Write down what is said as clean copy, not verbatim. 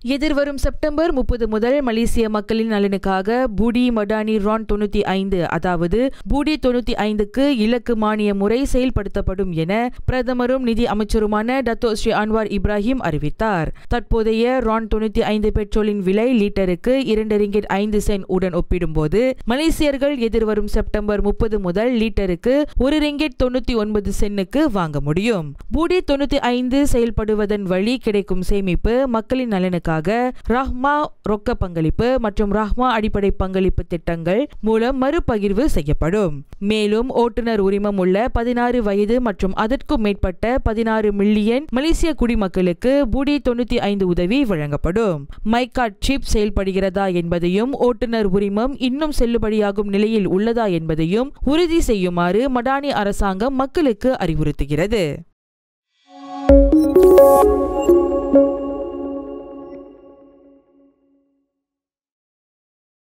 எதிர்வரும் செப்டம்பர் 30 முதல் மலேசிய மக்களின் நலனுக்காக பூடி மடானி ரான் 95 அதாவது பூடி 95க்கு இலக்கு மானிய முறை செயல்படுத்தப்படும் என பிரதமரும் நிதி அமைச்சருமான டத்தோ ஸ்ரீ அன்வார் இப்ராஹிம் அறிவித்தார். தற்போதைய ரான் 95 பெட்ரோலின் விலை லிட்டருக்கு 2 ரிங்கிட் 5 சென்ட் உடன் ஒப்பிடும்போது மலேசியர்கள் எதிர்வரும் செப்டம்பர் 30 முதல் லிட்டருக்கு 1 ரிங்கிட் 99 சென்னுக்கு வாங்க முடியும். பூடி 95 செயல்படுவதன் வழி கிடைக்கும் சேமிப்பு மக்களின் நலனுக்காக ரஹ்மா ரொக்க பங்களிப்பு மற்றும் ரஹ்மா அடிப்படை பங்களிப்பு திட்டங்கள் மூலம் மறுபகிர்வு செய்யப்படும். மேலும் ஓட்டுநர் உரிமம் உள்ள 16 வயது மற்றும் அதற்கும் மேற்பட்ட 16 மில்லியன் மலேசிய குடிமக்களுக்கு பூடி 95 உதவி வழங்கப்படும். மைகார்ட் சிப் செயல்படுகிறதா என்பதையும் ஓட்டுநர் உரிமம் இன்னும் செல்லுபடியாகும் நிலையில் உள்ளதா என்பதையும் உறுதி செய்யுமாறு மடானி அரசாங்கம் மக்களுக்கு அறிவுறுத்துகிறது.